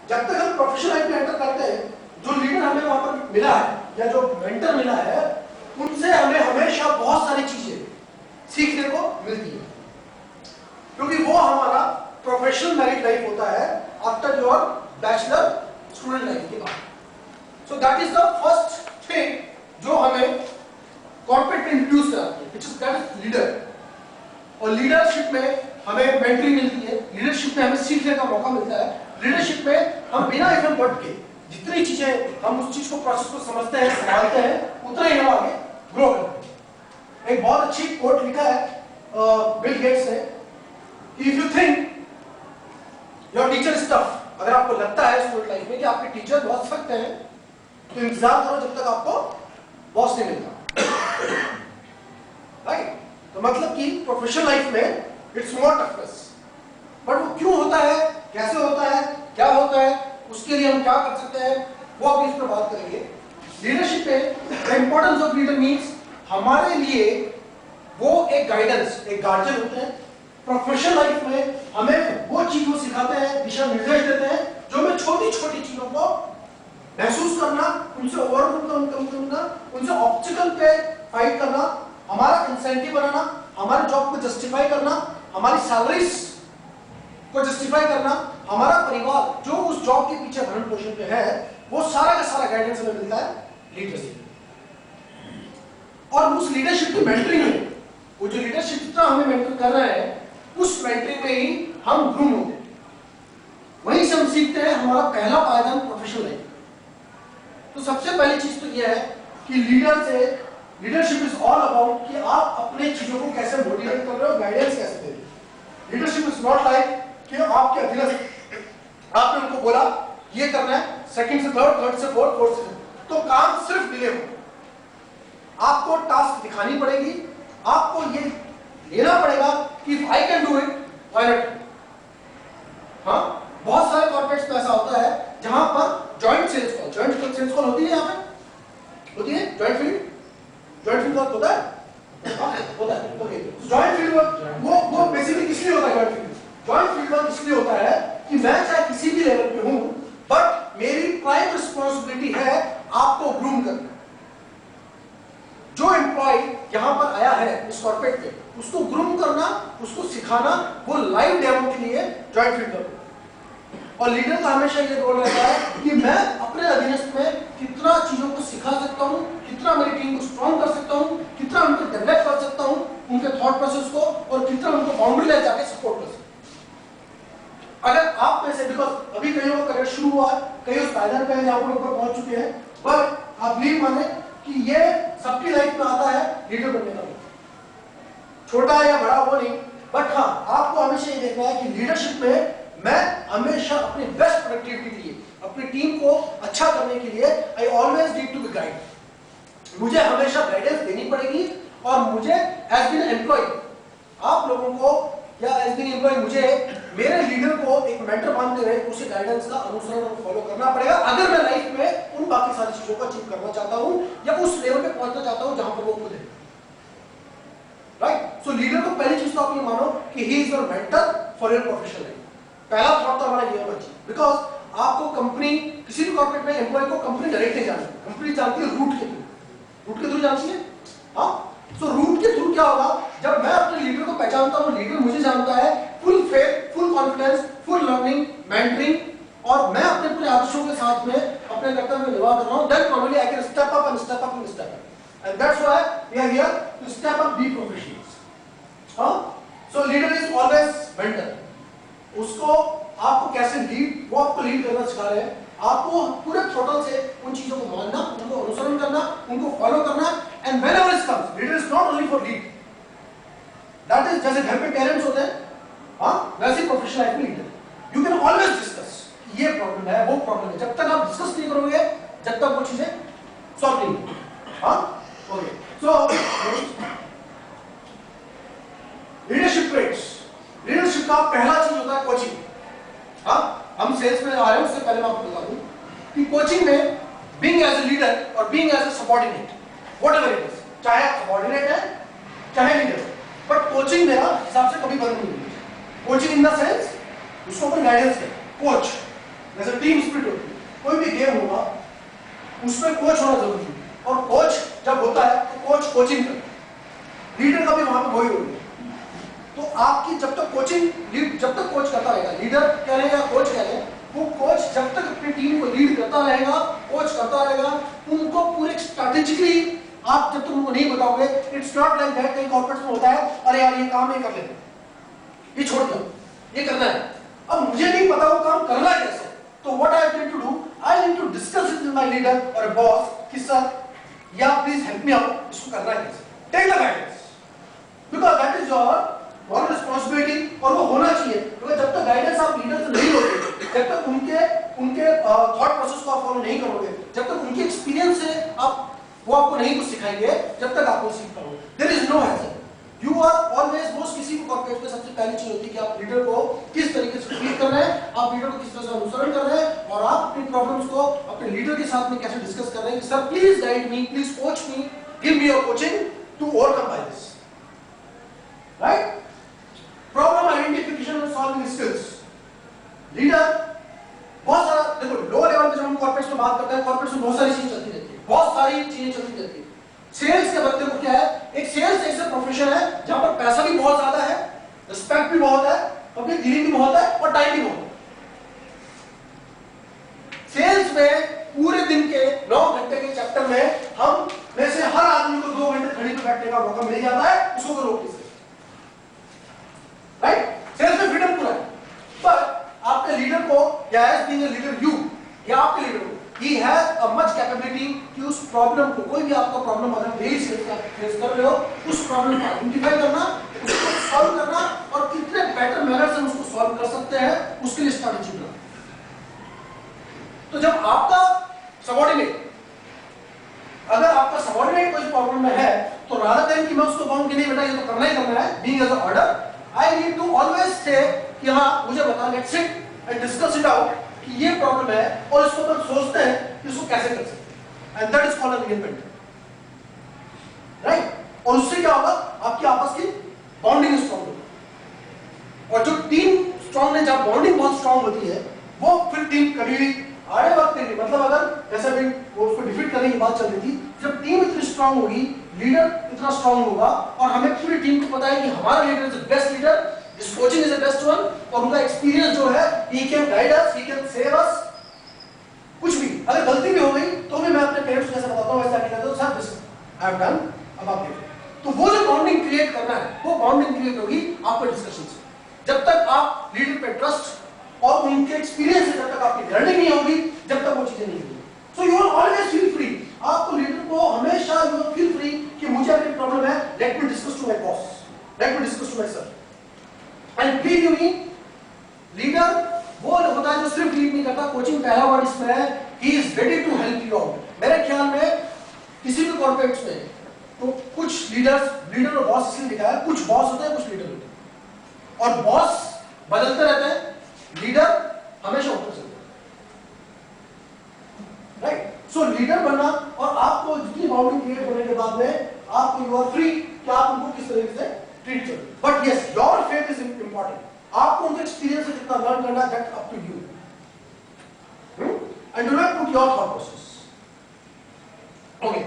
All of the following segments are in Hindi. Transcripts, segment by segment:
जब तक हम प्रोफेशनल लाइफ में एंटर करते हैं, जो लीडर हमें वहां पर मिला है या जो मेंटर मिला है, उनसे हमें हमेशा बहुत सारी चीजें सीखने को मिलती है, क्योंकि वो हमारा प्रोफेशनल मैरिड लाइफ होता है after your bachelor student life के बाद। So that is the first thing जो हमें कॉर्पोरेट में इंट्रोड्यूस कराती है, which is that is leader. और लीडरशिप में हमें मेंटरिंग मिलती है, लीडरशिप में हमें सीखने का मौका मिलता है, लीडरशिप में हम बिना एफर्ट बढ़ के जितनी चीजें हम उस चीज को प्रोसेस को समझते हैं, संभालते हैं, उतना ही हम आगे ग्रो करते हैं। एक बहुत अच्छी कोट लिखा है बिल गेट्स ने, if you think your teacher is tough, अगर आपको लगता है स्कूल लाइफ में कि आपके टीचर बहुत सख्त हैं, तो इंतजार करो जब तक आपको बॉस नहीं मिलता। राइट? तो मतलब कि प्रोफेशनल लाइफ में इट्स मोर टफनेस, बट वो क्यों होता है, कैसे होता है, क्या होता है, उसके लिए हम क्या कर सकते हैं, वो अभी इस पर बात करेंगे। लीडरशिप में the importance of leader means हमारे लिए वो एक गाइडेंस, एक गार्जियन होते हैं। प्रोफेशनल लाइफ में हमें वो चीज वो सिखाते हैं, दिशा निर्देश देते हैं, जो हमें छोटी छोटी चीजों को महसूस करना, उनसे ओवरकम करना, उनसे ऑब्स्टिकल पे फाइट करना, हमारा इंसेंटिव बनाना, हमारे जॉब को जस्टिफाई करना, हमारी सैलरीज को जस्टिफाई करना, हमारा परिवार जो उस जॉब के पीछे भरण पोषण पे है, वो सारा का सारा गाइडेंस हमें मिलता है लीडरशिप। और उस लीडरशिप की मेंटरिंग में, वो जो लीडरशिप जितना हमें मेंटर कर रहे हैं, उस मेंटरिंग में ही हम ग्रूम होते हैं। वहीं से हम सीखते हैं हमारा पहला पायदान प्रोफेशनल लाइफ। तो सबसे पहली चीज तो यह है कि लीडरशिप इज ऑल अबाउट कि आप अपने चीजों को कैसे मोटिवेट कर रहे हो, गाइडेंस कैसे दे रहे हो। लीडरशिप इज नॉट लाइक कि आपके अधीनस्थ आपने उनको बोला ये करना है, सेकंड से थर्ड, थर्ड से फोर्थ, फोर्थ से, तो काम सिर्फ डिले हो। आपको टास्क दिखानी पड़ेगी, आपको ये लेना पड़ेगा कि if I can do it why not. हाँ, बहुत सारे कॉर्पोरेट्स में ऐसा होता है जहां पर जॉइंट सेल्स कॉल होती है, यहाँ पे होती है जॉइंट फील्ड वर्क होता है, होता है। ओके, जॉइंट फील्ड वर्क वो बेसिकली किस लिए होता है? जॉइंट फील्ड वर्क इसलिए होता है कि मैं चाहे किसी भी लेवल पे हूं, बट मेरी प्राइम रिस्पॉन्सिबिलिटी है आपको ग्रूम करना। जो एम्प्लॉय यहां पर आया है इस कॉर्पोरेट पे, उसको ग्रूम करना, उसको सिखाना, वो लाइव डेमो के लिए जॉइंट फील्ड वर्क। और लीडर का हमेशा ये रोल रहता है कि मैं अपने अधीनस्थ में कितना चीजों को सिखा सकता हूं, कितना मेरी टीम को स्ट्रॉन्ग कर सकता हूं, कितना उनको डेवलप कर सकता हूं, उनके थॉट प्रोसेस को, और कितना उनको बाउंड्री ले जाके सपोर्ट कर सकता हूं। अगर आप में से, बिकॉज अभी कईयों का करियर शुरू हुआ, कई उस पायदान पे जहां पर ऊपर पहुंच चुके हैं, बट आप नहीं माने कि ये सबकी लाइफ में आता है लीडर बनने का। छोटा है या बड़ा वो नहीं, बट हाँ, आपको हमेशा ये देखना है कि लीडरशिप में मैं हमेशा अपनी बेस्ट प्रोडक्टिविटी के लिए, अपनी टीम को अच्छा करने के लिए, I always need to be guide. मुझे हमेशा गाइडेंस देनी पड़ेगी, और मुझे एज बीन एम्प्लॉय, आप लोगों को या एज बीन एम्प्लॉय, मुझे मेरे लीडर को एक मेंटर मानते हुए उसे गाइडेंस का अनुसरण और फॉलो करना पड़ेगा, अगर मैं लाइफ में उन बाकी सारी चीजों को अचीव करना चाहता हूं या उस लेवल पे पहुंचना चाहता हूं जहां पर वो खुद है। राइट? सो लीडर को पहली चीज तो आप ये मानो कि he is your mentor for your professional life. पहला थॉट तो हमारा ये होना चाहिए, बिकॉज आपको कंपनी, किसी भी कॉर्पोरेट में एम्प्लॉय को कंपनी डायरेक्ट नहीं जानती, कंपनी जानती है रूट के थ्रू। रूट के थ्रू जानती है? हाँ। सो रूट के थ्रू क्या होगा, जब मैं अपने लीडर को पहचानता हूं, लीडर मुझे जानता है, full faith, full confidence, full learning, mentoring, और मैं अपने पूरे आदर्शों के साथ में अपने कर्तव्य में निर्वाह कर रहा हूं, then probably I can step up and step up and step up, and that's why we are here to step up, be professionals. हाँ, so leader is always mentor. उसको आपको कैसे लीड, वो आपको लीड करना सिखा रहे हैं, आपको पूरे थ्रोटल से उन चीजों को मानना, उनको अनुसरण करना, उनको फॉलो करना, and whenever it comes, leader is not only for lead, that is जैसे घर पे पेरेंट्स होते हैं, हाँ, वैसे प्रोफेशनल लाइफ में leader. You can always discuss, ये प्रॉब्लम है, वो प्रॉब्लम है, जब तक आप डिस्कस नहीं करोगे, जब तक वो चीजें सॉल्व नहीं होंगी। हाँ, ओके, सो लीडरशिप ट्रेट्स, लीडरशिप का पहला चीज होता है कोचिंग। हाँ, हम सेल्स में आ रहे हैं, उससे पहले मैं आपको बता दूं कि कोचिंग में बीइंग एज अ लीडर और being as a subordinate, whatever it is, चाहे आप सबऑर्डिनेट है चाहे लीडर, बट कोचिंग मेरा हिसाब से कभी बंद नहीं होगी। कोचिंग इन द सेंस, उसको अपन गाइडेंस है, कोच, जैसे टीम स्पिरिट होती है, कोई भी गेम होगा उसमें कोच होना जरूरी है, और कोच जब होता है तो कोच कोचिंग करता है, लीडर का भी वहां पे वही रोल है। तो आपकी जब तक कोचिंग जब तक कोच करता रहेगा, लीडर कह रहे या कोच कह रहे, वो कोच जब तक अपनी टीम को लीड करता रहेगा, कोच करता रहेगा, उनको पूरे स्ट्रैटेजिकली आप जब तक उनको नहीं बताओगे, इट्स नॉट लाइक दैट कहीं कॉर्पोरेट में होता है, अरे यार ये काम नहीं कर लेते, ये छोड़ दो, ये करना है, अब मुझे नहीं पता वो काम करना कैसे, तो what I need to do, I need to discuss it with my leader और बॉस कि सर या प्लीज हेल्प मी आउट, इसको करना है कैसे, take the guidance, because that is your moral responsibility, और वो होना चाहिए, क्योंकि जब तक गाइडेंस आप लीडर से नहीं लोगे, जब तक उनके थॉट प्रोसेस को आप फॉलो नहीं करोगे, जब तक उनके एक्सपीरियंस से वो आपको नहीं कुछ सिखाएंगे, जब तक आप वो सीख पाओगे, there is no hassle, you are always most, किसी भी कॉर्पोरेट में सबसे पहली चीज होती है कि आप लीडर को किस तरीके से ट्रीट कर रहे हैं, आप लीडर को किस तरह से अनुसरण कर रहे हैं, और आप अपनी प्रॉब्लम्स को अपने लीडर के साथ में कैसे डिस्कस कर रहे हैं कि sir please guide me, please coach me, give me your coaching to overcome by this, right? Problem identification and solving skills, leader बहुत सारा, देखो लो लेवल पे जब हम कॉर्पोरेट्स में बात करते हैं, कॉर्पोरेट्स में बहुत सारी चीजें चलती रहती है, बहुत सारी चीजें चलती रहती है। सेल्स के बंदे को क्या है, एक सेल्स ऐसा प्रोफेशन है जहां पर पैसा भी बहुत ज्यादा है, रिस्पेक्ट भी बहुत है, पब्लिक डीलिंग भी बहुत है, और टाइम भी बहुत है। सेल्स में पूरे दिन के 9 घंटे के चैप्टर में हम में से हर आदमी को 2 घंटे खड़ी पे बैठने का मौका मिल जाता है, उसको कोई रोक नहीं सकता, राइट? सेल्स में फ्रीडम पूरा है, पर आपके लीडर को या as being a leader you, या आपके लीडर को he has a much capability कि उस प्रॉब्लम को, कोई भी आपका प्रॉब्लम अगर फेस कर रहे हो, उस प्रॉब्लम को आइडेंटिफाई करना, उसको सॉल्व करना, और कितने बेटर मैनर से उसको सॉल्व कर सकते हैं, उसके लिए स्ट्रैटेजी बनाना। तो जब आपका सबऑर्डिनेट, अगर आपका सबऑर्डिनेट कोई प्रॉब्लम में है, तो रादर देन कि मैं उसको कहूं कि नहीं बेटा ये तो करना ही करना है, being as a order, I need to always say कि हाँ मुझे बता, let's sit and discuss it out कि ये प्रॉब्लम है, और इसको अपन सोचते हैं कि इसको कैसे कर सकते हैं, and that is called an independent, right? और उससे क्या होगा, आपकी आपस की बॉन्डिंग स्ट्रांग होगी, और जो टीम स्ट्रांग है, जब बॉन्डिंग बहुत स्ट्रांग होती है, वो फिर टीम कभी भी आड़े वक्त के लिए, मतलब अगर जैसे भी वो उसको डिफीट करने की बात चल रही थी, जब टीम इतनी स्ट्रांग होगी, लीडर इतना स्ट्रांग होगा, और हमें पूरी टीम को पता है कि हमारा leader is the best leader, This coaching is the best one, और उनका एक्सपीरियंस जो है, he can guide us, he can save us, कुछ भी, अगर गलती भी हो गई तो भी मैं अपने पेरेंट्स को कैसे बताता हूँ, वैसे आके कहता हूँ sir this I have done, अब आप देखो। तो वो जो बॉन्डिंग क्रिएट करना है, वो बॉन्डिंग क्रिएट होगी आपके डिस्कशन से, जब तक आप लीडर पे ट्रस्ट और उनके एक्सपीरियंस से जब तक आपकी लर्निंग नहीं होगी, जब तक वो चीजें नहीं होगी। So you will always feel free, आपको लीडर को हमेशा यू विल फील फ्री कि मुझे अपनी प्रॉब्लम है, let me discuss to my boss, let me discuss to my sir, and believe you me, leader वो होता है जो सिर्फ लीड नहीं करता, कोचिंग पहला वर्ड इसमें है, he is ready to help you out. मेरे ख्याल में किसी भी कॉर्पोरेट्स में तो कुछ लीडर और बॉस इसलिए लिखा है, कुछ बॉस होते हैं, कुछ लीडर होते हैं, और बॉस बदलते रहते हैं, लीडर हमेशा ऊपर चलते हैं, राइट? सो लीडर बनना, और आपको जितनी बाउंड्री क्रिएट होने के बाद में आपको यू आर फ्री कि आप उनको किस तरीके से ट्रीट करें, but yes your faith is important, आपको उनके एक्सपीरियंस से कितना लर्न करना है, that's up to you, and do not put your thought process. Okay,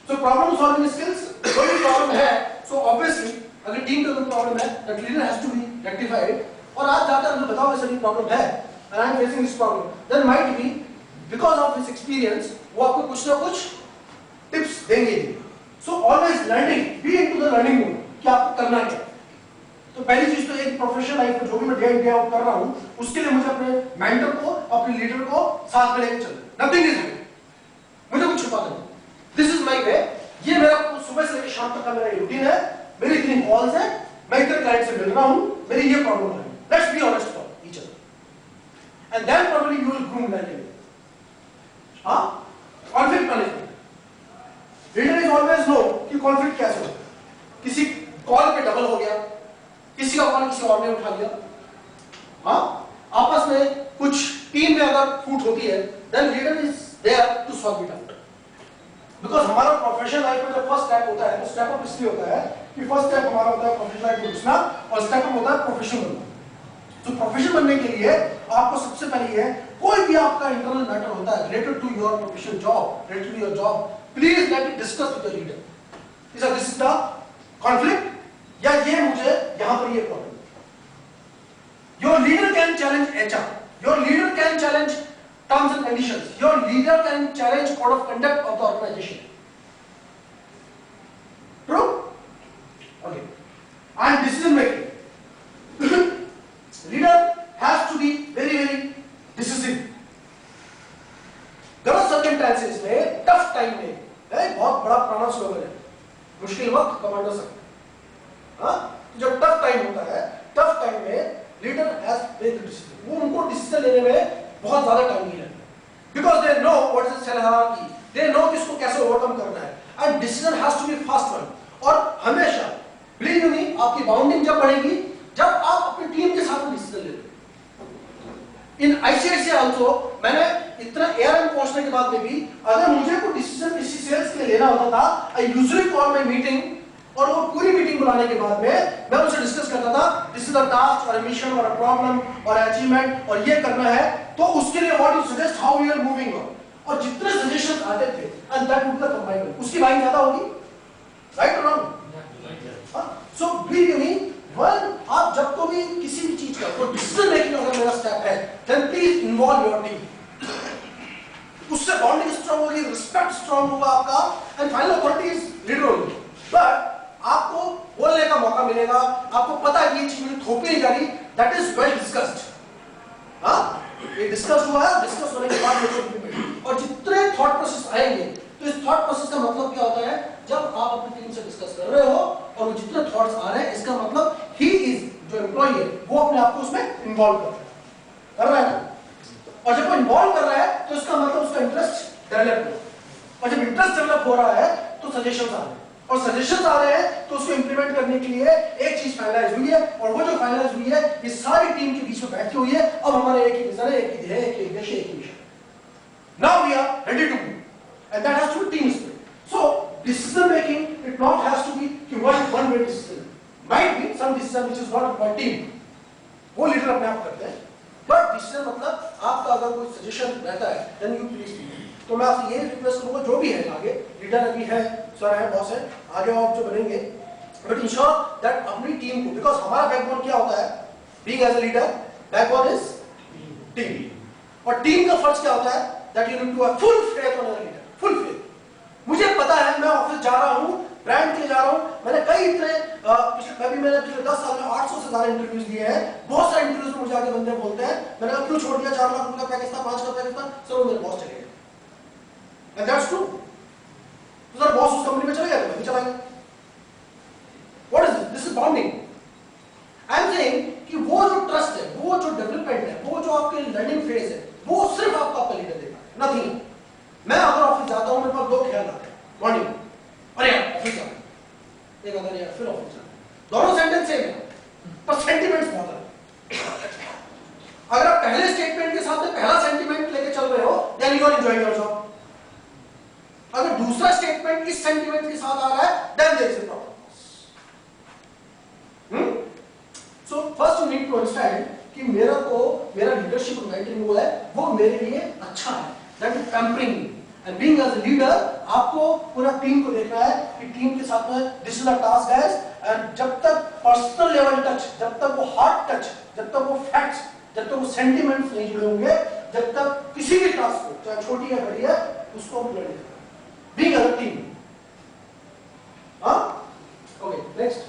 so problem solving skills, कोई प्रॉब्लम है, सो ऑब्वियसली अगर टीम का कोई प्रॉब्लम है, that leader has to be rectified, और आज जाकर मुझे बताओ ऐसी प्रॉब्लम है, and I am facing this problem, then might be because of this experience वो आपको कुछ ना कुछ टिप्स देंगे। So always learning, be into the learning mode, कि आपको करना क्या। तो पहली चीज तो एक प्रोफेशनल लाइफ में जो भी मैं डे इन डे आउट कर रहा हूं, उसके लिए मुझे अपने मेंटर को, अपने लीडर को साथ में लेकर चलना, नथिंग इज हिडन, मुझे कुछ छुपा नहीं, दिस इज माय वे, ये मेरा सुबह से लेकर शाम तक का मेरा रूटीन है, मेरी इतनी कॉल्स है, मैं इतने क्लाइंट से मिल रहा हूं, मेरी ये प्रॉब्लम है, let's be honest for each other, and then probably you will groom like it. हां, conflict management, leader is always know कि कॉन्फ्लिक्ट कैसे होता है, किसी कॉल पे डबल हो गया, किसी का कॉल किसी और ने उठा लिया, हाँ, आपस में कुछ टीम में अगर फूट होती है, then leader is there to solve it out, because हमारा प्रोफेशनल लाइफ में जो फर्स्ट स्टेप होता है, तो स्टेप अप इसलिए होता है कि फर्स्ट स्टेप हमारा होता है प्रोफेशनल लाइफ में घुसना, और स्टेप अप होता है प्रोफेशनल बनना। तो प्रोफेशनल बनने के लिए आपको सबसे पहले ये, कोई भी आपका इंटरनल मैटर होता है related to your professional job, related to your job, please let it discuss with your leader. This is the conflict, या ये मुझे यहां पर ये problem. Your leader can challenge HR, your leader can challenge terms and conditions, your leader can challenge code of conduct of the organization. True? Okay. And decision making. Leader has to be very decisive. गलत circumstances में, tough time में, बहुत बड़ा पुराना स्लोगन है, मुश्किल वक्त कमांडर सकता. हाँ, जब tough time होता है, tough time में leader has very decision. वो उनको decision लेने में बहुत ज्यादा टाइम नहीं लगता, because they know what is the cell hierarchy, they know कि इसको कैसे ओवरकम करना है, and decision has to be fast one. और हमेशा believe me, आपकी बाउंडिंग जब बढ़ेगी जब आप अपनी टीम के साथ डिसीजन लेते हो. इन ICICI also मैंने इतना ARM पहुंचने के बाद में भी अगर मुझे कोई डिसीजन किसी सेल्स के लिए लेना होता था, I usually call my meeting, और वो पूरी मीटिंग बुलाने के बाद में मैं उनसे डिस्कस करता था, दिस इज अ टास्क और अ मिशन और अ प्रॉब्लम और अचीवमेंट और ये करना है, तो उसके लिए what you suggest, how we are moving on. और जितने सजेशंस आते थे and that would be the combined, उसकी बाइंग ज्यादा होगी, राइट और wrong. So believe me, one आप जब को भी किसी भी चीज का कोई डिसीजन मेकिंग अगर मेरा स्टेप है, then please involve your team. उससे बॉन्डिंग स्ट्रांग होगी, रिस्पेक्ट स्ट्रांग होगा आपका, and final authority is leader होगी. बट आपको बोलने का मौका मिलेगा, आपको पता है ये चीज मुझे थोपी नहीं जा रही, दैट इज वेल डिस्कस्ड. हाँ, ये डिस्कस हुआ है, डिस्कस होने के बाद इम्प्लीमेंट. और जितने थॉट प्रोसेस आएंगे, तो इस थॉट प्रोसेस का मतलब क्या होता है, जब आप अपनी टीम से डिस्कस कर रहे हो और वो जितने थॉट्स आ रहे हैं, इसका मतलब ही इज, जो एम्प्लॉय है वो अपने आप को उसमें इन्वॉल्व कर रहा है ना. और जब वो इन्वॉल्व कर रहा है तो इसका मतलब उसका इंटरेस्ट डेवलप हो, और जब इंटरेस्ट डेवलप हो रहा है तो सजेशंस आ रहे हैं, और सजेशंस आ रहे हैं तो उसको इंप्लीमेंट करने के लिए एक चीज फाइनलाइज हुई है, और वो जो फाइनलाइज हुई है ये सारी टीम के बीच में बैठी हुई है. अब हमारा एक ही विजन है, एक ही ध्येय, एक ही उद्देश्य, एक ही mission. Now we are ready to move, and that has to be team spirit. So decision making it not has to be कि one way decision, might be some decision which is not by team, वो लीडर अपने आप करते हैं, बट डिसीजन मतलब आपका अगर कोई सजेशन रहता है देन यू प्लीज. तो मैं आपसे ये रिक्वेस्ट करूंगा, जो भी है आगे लीडर अभी है, सर है, बॉस है, आगे आप जो बनेंगे, बट इंश्योर दैट अपनी टीम को, बिकॉज हमारा बैकबोन क्या होता है, being as a leader, backbone is team. और टीम का फर्ज क्या होता है, that you need to have full faith on your leader, full faith. मुझे पता है, मैं ऑफिस जा रहा हूं, ब्रांड के लिए जा रहा हूं, मैंने कई इतने मैंने पिछले 10 साल में 800 से ज्यादा इंटरव्यूज दिए हैं. बहुत सारे इंटरव्यूज में मुझे आगे बंदे बोलते हैं, मैंने कहा क्यों छोड़ दिया, 4 लाख रुपए का पैकेज था, 5 का पैकेज था, सर वो मेरे बॉस चले गए. And that's true. तो सर बॉस उस कंपनी में चले गए, मैं भी चला गया. What is this? This is bonding. I am saying कि वो जो ट्रस्ट है, वो जो डेवलपमेंट है, वो जो आपके लर्निंग फेज है, वो सिर्फ आपका लीडर देगा, नथिंग. मैं अगर ऑफिस जाता हूँ, मेरे पास 2 ख्याल आते हैं मॉर्निंग, अरे यार ऑफिस जाना, एक अगर यार फिर ऑफिस जाना, दोनों सेंटेंस सेम है पर सेंटिमेंट्स बहुत अलग. अगर आप पहले स्टेटमेंट के साथ में पहला सेंटिमेंट लेके चल रहे हो, then you are enjoying your job. अगर दूसरा स्टेटमेंट इस सेंटिमेंट के साथ आ रहा है, then there is a problem. So first you need to understand कि मेरा लीडरशिप और मेंटरिंग वो है, वो मेरे लिए अच्छा है, that is pampering me. And being as a leader, आपको पूरा टीम को देखना है कि टीम के साथ में this is a task guys, and जब तक पर्सनल लेवल टच, जब तक वो हार्ट टच, जब तक वो फैक्ट्स, जब तक वो सेंटिमेंट्स नहीं जुड़े होंगे, जब तक किसी भी टास्क को, चाहे छोटी या बड़ी है, उसको हम लड़ेंगे. Being as a team. Huh? Okay, next.